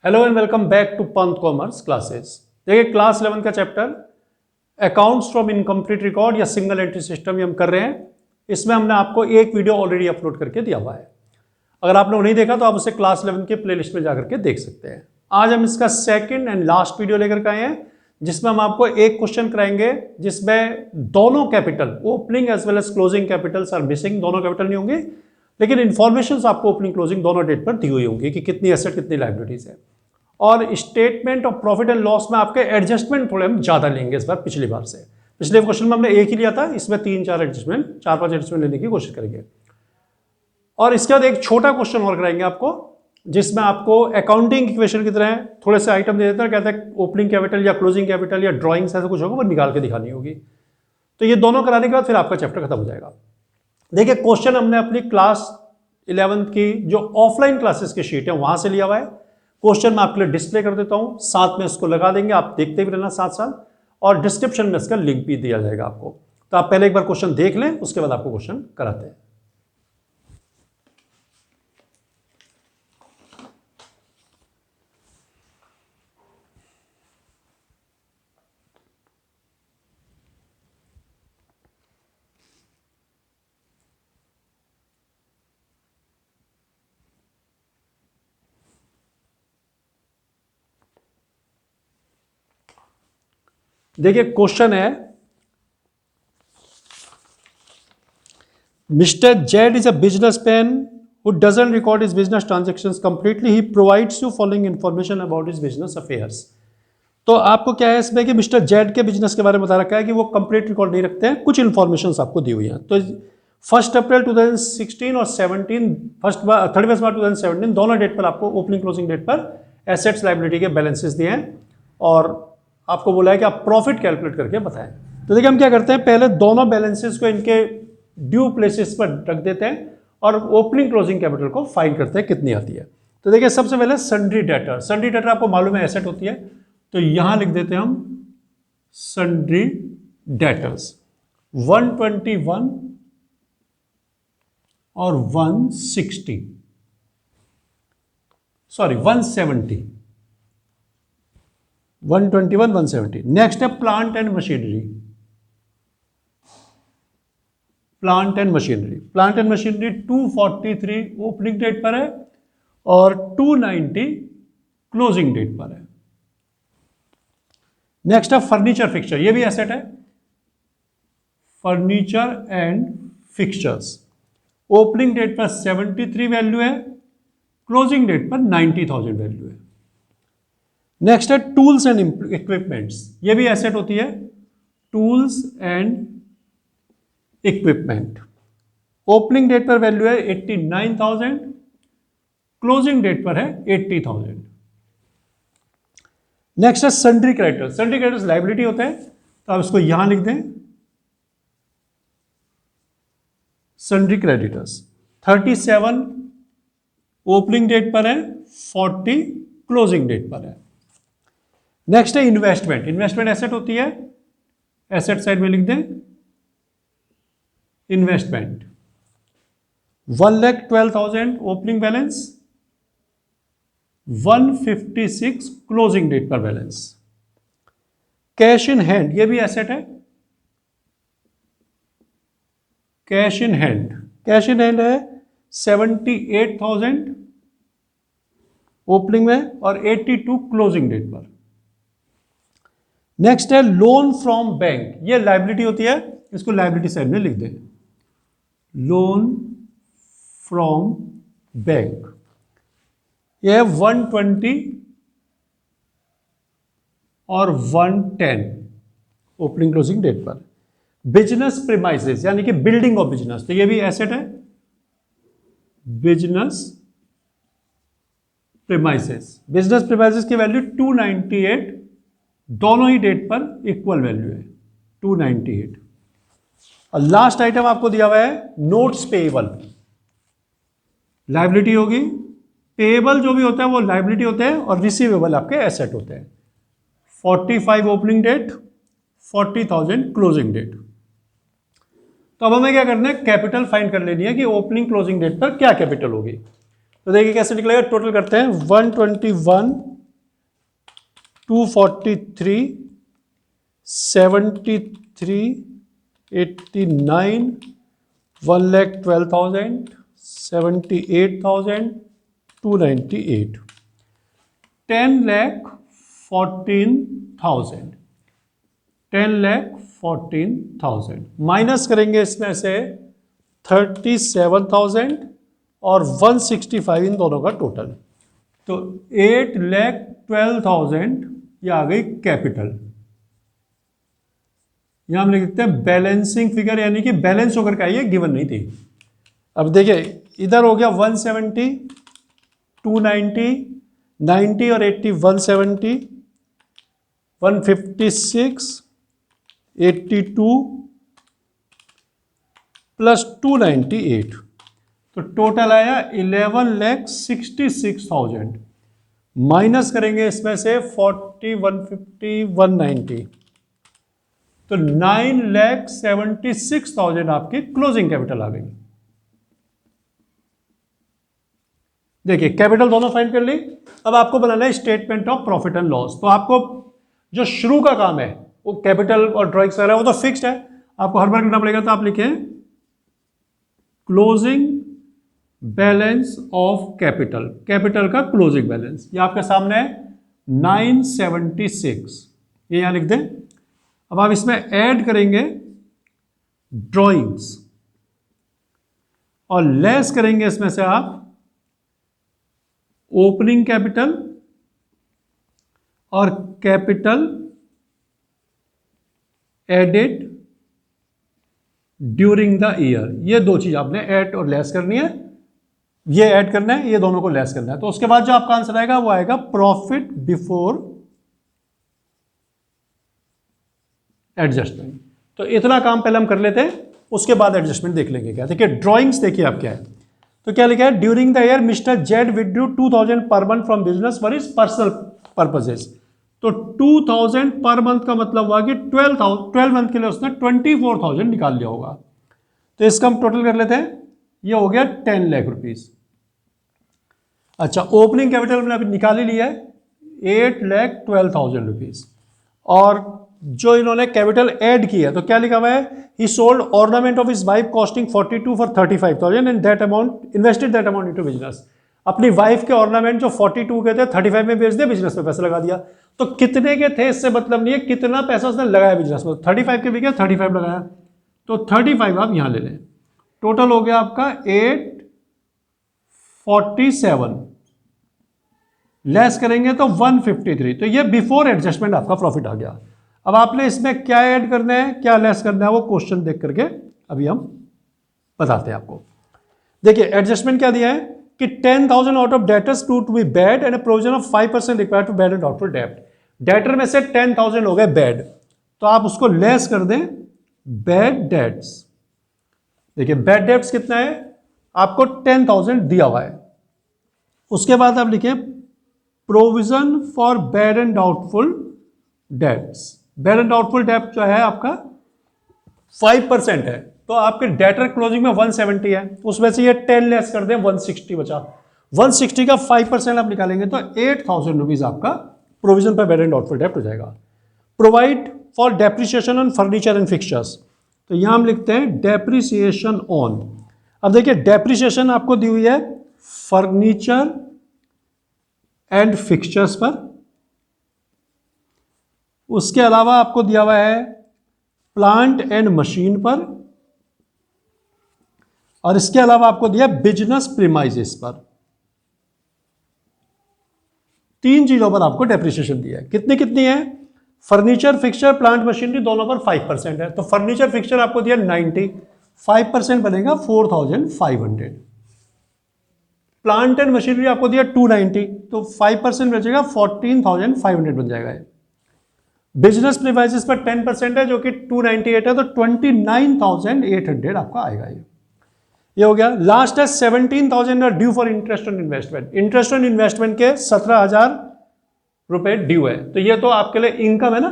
Hello and welcome back to Pant commerce classes. देखिए class 11 का chapter accounts from incomplete record या single entry system ये हम कर रहे हैं। इसमें हमने आपको एक वीडियो ऑलरेडी अपलोड करके दिया हुआ है। अगर आपने वो नहीं देखा तो आप उसे क्लास 11 के प्लेलिस्ट में जाकर के देख सकते हैं। आज हम इसका सेकंड एंड लास्ट वीडियो लेकर के आए हैं, जिसमें हम आपको एक क्वेश्चन कराएंगे जिसमें दोनों capital opening as well as closing capitals are missing. दोनों कैपिटल नहीं होंगे लेकिन इन्फॉर्मेशन आपको ओपनिंग क्लोजिंग दोनों डेट पर दी हुई होंगी कि कितनी एसेट कितनी लायबिलिटीज है। और statement of profit and loss में आपके एडजस्टमेंट थोड़े हम ज्यादा लेंगे इस बार पिछली बार से। पिछले क्वेश्चन में हमने एक ही लिया था, इसमें 3-4 एडजस्टमेंट 4-5 एडजस्टमेंट लेने की कोशिश करेंगे। और इसके बाद एक छोटा क्वेश्चन और कराएंगे आपको, जिसमें आपको अकाउंटिंग इक्वेशन की तरह थोड़े से आइटम दे देते हैं, कहते हैं ओपनिंग कैपिटल या क्लोजिंग कैपिटल या ड्राइंग्स ऐसा कुछ होगा वो निकाल के दिखानी होगी। तो ये दोनों कराने के बाद फिर आपका चैप्टर खत्म हो जाएगा। देखिए क्वेश्चन हमने अपनी क्लास 11 की जो ऑफलाइन क्लासेस की शीट है वहां से लिया हुआ है। क्वेश्चन मैं आपके लिए डिस्प्ले कर देता हूं, साथ में इसको लगा देंगे, आप देखते भी रहना साथ साथ, और डिस्क्रिप्शन में इसका लिंक भी दिया जाएगा आपको। तो आप पहले एक बार क्वेश्चन देख लें, उसके बाद आपको क्वेश्चन कराते हैं। देखिए क्वेश्चन है, mister Z is a businessman who doesn't record his business transactions completely. He provides you following information about his business affairs. तो आपको क्या है इसमें कि मिस्टर जेड के बिजनेस के बारे में बता रखा है कि वो कंप्लीट रिकॉर्ड नहीं रखते हैं, कुछ इंफॉर्मेशन आपको दी हुई है। तो 1 अप्रैल 2016 और 17 31 मार्च 2017 दोनों डेट पर आपको ओपनिंग क्लोजिंग डेट पर एसेट्स लायबिलिटी के बैलेंसेस दिए हैं और आपको बोला है कि आप प्रॉफिट कैलकुलेट करके बताएं। तो देखिए हम क्या करते हैं, पहले दोनों बैलेंसेस को इनके ड्यू प्लेसेस पर रख देते हैं और ओपनिंग क्लोजिंग कैपिटल को फाइंड करते हैं कितनी आती है। तो देखिए सबसे पहले सन्ड्री डेटर। सन्ड्री डेटर आपको मालूम है एसेट होती है, तो यहां लिख देते हैं हम सन्ड्री डेटर्स 121 और 170 सॉरी 170 121 170। नेक्स्ट है plant and machinery. Plant and machinery 243 opening date पर है और 290 क्लोजिंग डेट पर है। नेक्स्ट है फर्नीचर फिक्सचर, ये भी एसेट है, furniture and fixtures opening date पर 73 वैल्यू है, क्लोजिंग डेट पर 90,000 वैल्यू है। नेक्स्ट है टूल्स एंड इक्विपमेंट्स, ये भी एसेट होती है, tools and equipment opening date पर वैल्यू है 89,000, क्लोजिंग डेट पर है 80,000। नेक्स्ट है sundry creditors. Sundry creditors liability होते हैं, तो आप इसको यहां लिख दें, सन्ड्री क्रेडिटर्स 37 ओपनिंग डेट पर है, 40 क्लोजिंग डेट पर है। नेक्स्ट है इन्वेस्टमेंट। इन्वेस्टमेंट एसेट होती है, एसेट साइड में लिख दें investment 1,12,000 opening balance, 156 closing date पर बैलेंस। कैश इन हैंड, ये भी एसेट है, कैश इन हैंड है 78,000 ओपनिंग में और 82 क्लोजिंग डेट पर। नेक्स्ट है लोन फ्रॉम बैंक, ये लायबिलिटी होती है, इसको लायबिलिटी साइड में लिख दें, लोन फ्रॉम बैंक, यह है 120 और 110 ओपनिंग क्लोजिंग डेट पर। बिजनेस प्रीमाइसेस यानी कि बिल्डिंग ऑफ बिजनेस, तो यह भी एसेट है, बिजनेस प्रीमाइसेस। बिजनेस प्रीमाइसेस की वैल्यू 298, दोनों ही डेट पर इक्वल वैल्यू है 298। और लास्ट आइटम आपको दिया हुआ है नोट्स पेएबल, लायबिलिटी होगी, पेएबल जो भी होता है वो लायबिलिटी होते हैं और रिसीवेबल आपके एसेट होते हैं। 45 ओपनिंग डेट, 40,000 क्लोजिंग डेट। तो अब हमें क्या करना है, कैपिटल फाइंड कर लेनी है कि ओपनिंग क्लोजिंग डेट पर क्या कैपिटल होगी। तो देखिए कैसे निकलेगा, टोटल करते हैं 121 243, 73, 89, 1,12,000, 78,000, 298, 10,14,000, 10,14,000 माइनस करेंगे इसमें से 37,000 और 165 इन दोनों का टोटल, तो 8,12,000 ये आ गई कैपिटल। यहां हम लिख देते हैं बैलेंसिंग फिगर, यानी कि बैलेंस होकर के आई है, गिवन नहीं थी। अब देखिए इधर हो गया 170, 290, 90 और 80, 170, 156, 82 प्लस 298, तो टोटल आया 11,66,000। माइनस करेंगे इसमें से 40, 150, 190, तो 9,76,000 आपकी क्लोजिंग कैपिटल आ गई। देखिए कैपिटल दोनों फाइंड कर ली। अब आपको बनाना है statement of profit and loss. तो आपको जो शुरू का काम है वो कैपिटल और ड्रॉइंग कर रहा है वो तो फिक्स्ड है, आपको हर बार लिखना पड़ेगा। तो आप लिखें closing balance of capital, capital का क्लोजिंग बैलेंस, ये आपके सामने है 976, ये यहां लिख दें। अब आप इसमें ऐड करेंगे ड्रॉइंग्स और लेस करेंगे इसमें से आप ओपनिंग कैपिटल और capital added during the year. ये दो चीज आपने ऐड और लेस करनी है, ये ऐड करना है, ये दोनों को लेस करना है। तो उसके बाद जो आपका आंसर आएगा वो आएगा प्रॉफिट बिफोर एडजस्टमेंट। तो इतना काम पहले हम कर लेते हैं, उसके बाद एडजस्टमेंट देख लेंगे क्या। देखिए ड्राइंग्स देखिए आप क्या है, तो क्या लिखा है, during the year mister Z withdrew 2,000 per month from business for his personal purposes. तो 2,000 पर मंथ का मतलब हुआ कि 12 मंथ के लिए उसने 24,000 निकाल लिया होगा। तो इसका हम टोटल कर लेते हैं, ये हो गया 10 लाख रुपीज। अच्छा ओपनिंग कैपिटल हमने अभी निकाल ही लिया है 8,12,000 रुपीज, और जो इन्होंने कैपिटल ऐड किया तो क्या लिखा हुआ है, ही sold ornament of his wife costing 42 for 35,000 and that amount invested that amount into business. अपनी वाइफ के ऑर्नामेंट जो 42 के थे 35 में बेच दिया, बिजनेस में पैसा लगा दिया। तो कितने के थे इससे मतलब नहीं है, कितना पैसा उसने लगाया बिजनेस में। 35 के भी क्या 35 लगाया, तो 35 आप यहां ले लें। टोटल हो गया आपका 847, लेस करेंगे तो 153, तो ये बिफोर एडजस्टमेंट आपका प्रॉफिट आ गया। अब आपने इसमें क्या ऐड करना है क्या लेस करना है वो क्वेश्चन देख करके अभी हम बताते हैं आपको। देखिए एडजस्टमेंट क्या दिया है कि 10,000 out of debtors prove to be bad and provision of 5% required to bad and doubtful डेब्ट। डेटर में से 10,000 हो गए बैड, तो आप उसको लेस कर दें बैड डेट्स। देखिए बैड डेट्स कितना है, आपको 10,000 दिया हुआ है। उसके बाद आप लिखें provision for bad and doubtful debts. Bad and doubtful debt जो है आपका 5% है, तो आपके डेटर क्लोजिंग में 170 है, उसमें से ये 10 लेस कर दें 160 बचा। 160 का 5% आप निकालेंगे तो 8,000 रुपीज आपका प्रोविजन पर बैड एंड डाउटफुल डेट हो जाएगा। Provide for depreciation on furniture and fixtures, तो यहां हम लिखते हैं डेप्रिसिएशन ऑन। अब देखिए डेप्रिसिएशन आपको दी हुई है फर्नीचर एंड फिक्सचर्स पर, उसके अलावा आपको दिया हुआ है प्लांट एंड मशीन पर, और इसके अलावा आपको दिया बिजनेस प्रीमाइसेस पर। 3 चीजों पर आपको डेप्रिसिएशन दिया है। कितनी कितनी है, फर्नीचर फिक्सचर प्लांट मशीनरी दोनों पर 5% है, तो फर्नीचर फिक्सचर आपको दिया 90, 5% बनेगा 4,500। प्लांट एंड मशीनरी आपको दिया 290, तो 5% बचेगा 14,500 बन जाएगा। बिजनेस प्रीमाइसेस पर 10% है जो कि 298 है, तो 29,800 आपका आएगा। ये हो गया। लास्ट है 17,000 due for interest on investment. Interest on investment के 17,000 रुपए ड्यू है, तो ये तो आपके लिए इनकम है ना,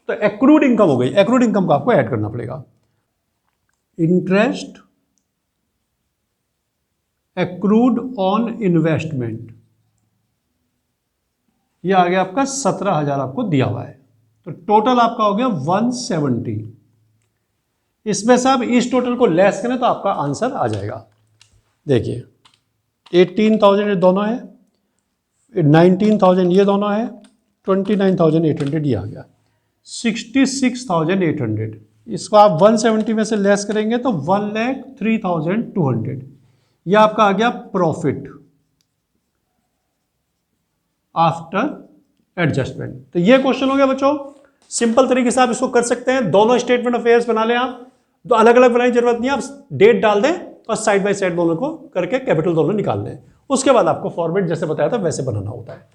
तो एक्रूड इनकम हो गई। एक्रूड इनकम को आपको ऐड करना पड़ेगा। इंटरेस्ट एक्रूड ऑन इन्वेस्टमेंट, ये आ गया आपका 17,000 आपको दिया हुआ है, तो टोटल आपका हो गया 170। इसमें से आप इस टोटल को लेस करें तो आपका आंसर आ जाएगा। देखिए 18,000 ये दोनों है, 19,000 ये दोनों है, 29,800 ये आ गया, 66,800। इसको आप 170 में से लेस करेंगे तो 1,03,200। ये आपका आ गया प्रॉफिट आफ्टर एडजस्टमेंट। तो ये क्वेश्चन हो गया बच्चों, सिंपल तरीके से आप इसको कर सकते हैं। दोनों स्टेटमेंट ऑफ अफेयर्स बना लें आप, तो अलग अलग बनाने की जरूरत नहीं है, आप डेट डाल दें और साइड बाय साइड दोनों को करके कैपिटल दोनों निकाल लें। उसके बाद आपको फॉर्मेट जैसे बताया था वैसे बनाना होता है।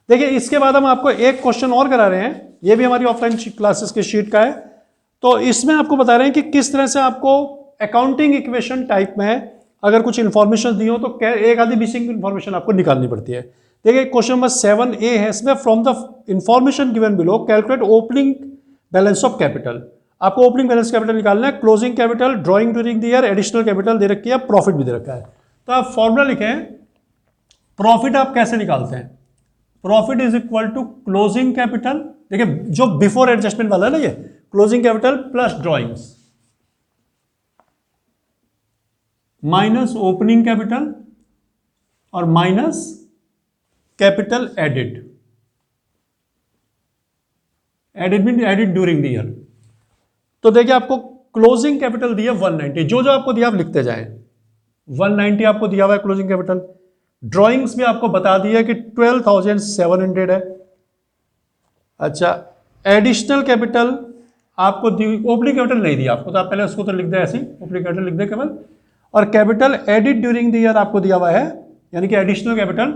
देखिए इसके बाद हम आपको एक क्वेश्चन और करा रहे हैं, ये भी हमारी ऑफलाइन क्लासेस के शीट का है। तो इसमें आपको बता रहे हैं कि किस तरह से आपको अकाउंटिंग इक्वेशन टाइप में अगर कुछ इंफॉर्मेशन दी हो तो एक आधी बेसिक इंफॉर्मेशन आपको निकालनी पड़ती है। देखिए क्वेश्चन नंबर 7A है, इसमें from the information given below calculate opening balance of capital. आपको ओपनिंग बैलेंस कैपिटल निकालना है, closing capital, drawing during the year, additional capital दे रखी है, प्रॉफिट भी दे रखा है। तो आप फॉर्मूला लिखें, प्रॉफिट आप कैसे निकालते हैं, profit is equal to closing capital, देखिए जो बिफोर एडजस्टमेंट वाला है ना, ये closing capital plus drawings minus opening capital और minus capital added mean added during the year. तो देखिए आपको क्लोजिंग कैपिटल दिया 190, जो जो आपको दिया आप लिखते जाएं, 190 आपको दिया हुआ है क्लोजिंग कैपिटल। ड्राइंग्स में आपको बता दिया कि 12,700 है। अच्छा एडिशनल कैपिटल आपको ओपनिंग कैपिटल नहीं दिया आपको, तो आप पहले उसको तो लिख दे ऐसे ही, ओपनिंग कैपिटल लिख दे केवल। और capital added during the year आपको दिया हुआ है, यानी कि एडिशनल कैपिटल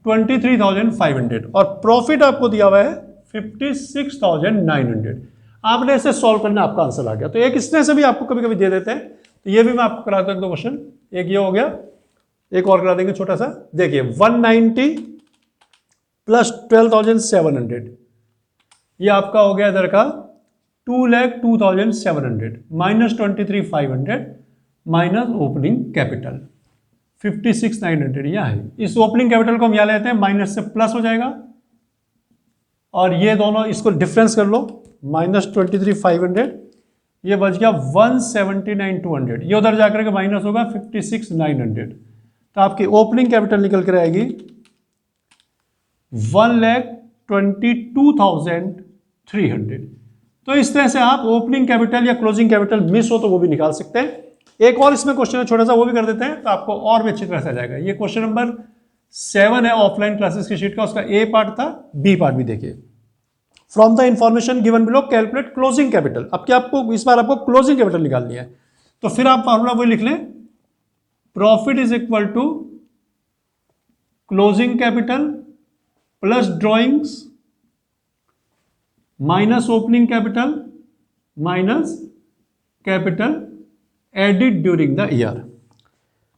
23,500 और प्रॉफिट आपको दिया हुआ है 56,900। आपने इसे सॉल्व करना, आपका आंसर आ गया। तो एक इसने से भी आपको कभी कभी दे देते हैं, तो ये भी मैं आपको करा दूं क्वेश्चन। एक ये हो गया, एक और करा देंगे छोटा सा। देखिए 190 प्लस 12,700 ये आपका हो गया इधर का 2,02,700 माइनस 23,500 माइनस ओपनिंग कैपिटल 56,900 यह है। इस ओपनिंग कैपिटल को हम यहां लेते हैं, माइनस से प्लस हो जाएगा और ये दोनों इसको डिफरेंस कर लो, माइनस 23,500 ये बच गया 179,200, ये उधर जाकर के माइनस होगा 56,900। तो आपकी ओपनिंग कैपिटल निकल कर आएगी 1,22,300। तो इस तरह से आप ओपनिंग कैपिटल या क्लोजिंग कैपिटल मिस हो तो वो भी निकाल सकते हैं। एक और इसमें क्वेश्चन है छोटा सा, वो भी कर देते हैं तो आपको और भी अच्छी तरह से आ जाएगा। ये क्वेश्चन नंबर 7 है ऑफलाइन क्लासेस की शीट का, उसका ए पार्ट था, बी पार्ट भी देखिए। From the information given below calculate closing capital. अब क्या आपको इस बार आपको क्लोजिंग कैपिटल निकालनी है, तो फिर आप फॉर्मूला वही लिख लें, profit is equal to closing capital plus drawings minus opening capital minus capital added during the year.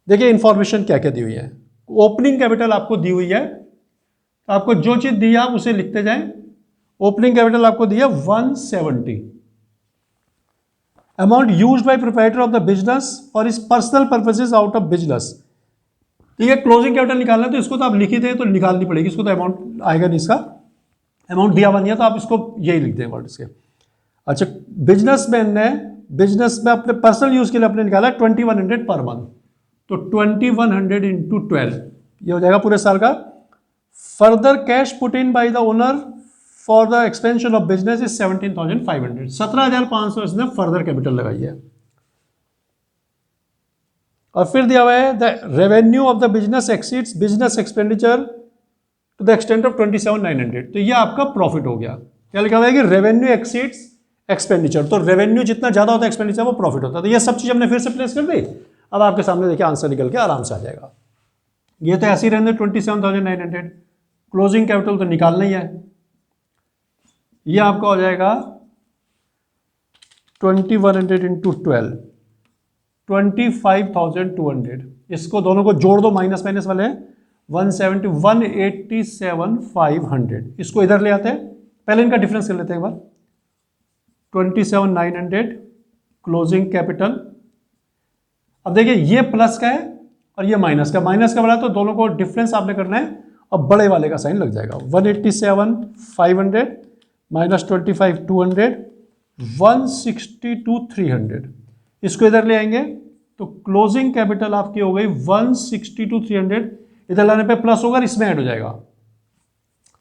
देखिए इंफॉर्मेशन क्या क्या दी हुई है। ओपनिंग कैपिटल आपको दी हुई है, तो आपको जो चीज दी है आप उसे लिखते जाएं। ओपनिंग कैपिटल आपको दिया 170, amount used by proprietor of the business for his personal purposes out of business. ठीक है, क्लोजिंग कैपिटल निकालना है तो इसको तो आप लिखी थे तो निकालनी पड़ेगी, इसको तो अमाउंट आएगा नहीं, इसका अमाउंट दिया हुआ नहीं है तो आप इसको यही लिख दें वर्ड इसके। अच्छा बिजनेसमैन ने बिजनेस में अपने पर्सनल यूज के लिए अपने निकाला 2100 पर मंथ, तो 2100 इंटू 12 ये हो जाएगा पूरे साल का। Further cash put in by the owner for the expansion of business is 17,500, 17,500 इसने फर्दर कैपिटल लगाई है। और फिर दिया हुआ है the revenue of the business exceeds business expenditure to the extent of 27,900, तो ये आपका प्रॉफिट हो गया। क्या लिखा हुआ है कि रेवेन्यू एक्सीड्स एक्सपेंडिचर, तो रेवेन्यू जितना ज्यादा होता है एक्सपेंडिचर वो प्रॉफिट होता है। तो ये सब चीज हमने फिर से प्लेस कर दी। अब आपके सामने देखिए आंसर निकल के आराम से आ जाएगा। ये तो ऐसे ही रहने 27,900, क्लोजिंग कैपिटल तो निकालना ही है। ये आपका हो जाएगा 2100 इंटू 12 25,200। इसको दोनों को जोड़ दो, माइनस माइनस वाले 170 187,500। इसको इधर ले आते हैं, पहले इनका डिफरेंस कर लेते हैं एक बार। 27,900 क्लोजिंग कैपिटल। अब देखिए ये प्लस का है और ये माइनस का, माइनस का बड़ा तो दोनों को डिफरेंस आपने करना है अब बड़े वाले का साइन लग जाएगा। 187 500 माइनस 25 200 162 300। इसको इधर ले आएंगे तो क्लोजिंग कैपिटल आपकी हो गई 162 300। इधर लाने पे प्लस होगा, इसमें ऐड हो जाएगा।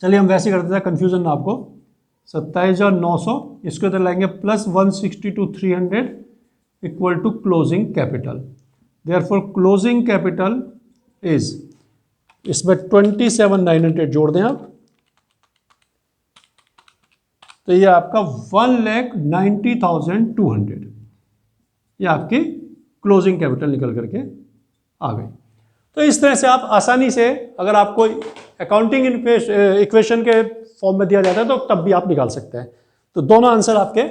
चलिए हम वैसे कर देते हैं, कंफ्यूजन ना आपको। 27,900, इसको इधर लाएंगे plus 162 300 equal to closing capital. Therefore closing capital is, इसमें 27,900 जोड़ दें आप, तो ये आपका 1,90,200, ये आपकी क्लोजिंग कैपिटल निकल करके आ गई। तो इस तरह से आप आसानी से, अगर आपको अकाउंटिंग इक्वेशन के फॉर्म में दिया जाता है तो तब भी आप निकाल सकते हैं। तो दोनों आंसर आपके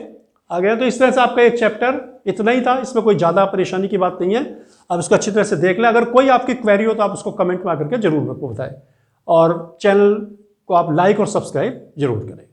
आ गए। तो इस तरह से आपका एक चैप्टर इतना ही था, इसमें कोई ज़्यादा परेशानी की बात नहीं है। आप इसको अच्छी तरह से देख लें। अगर कोई आपकी क्वेरी हो तो आप उसको कमेंट में आकर के जरूर मेरे को बताएं, और चैनल को आप लाइक और सब्सक्राइब जरूर करें।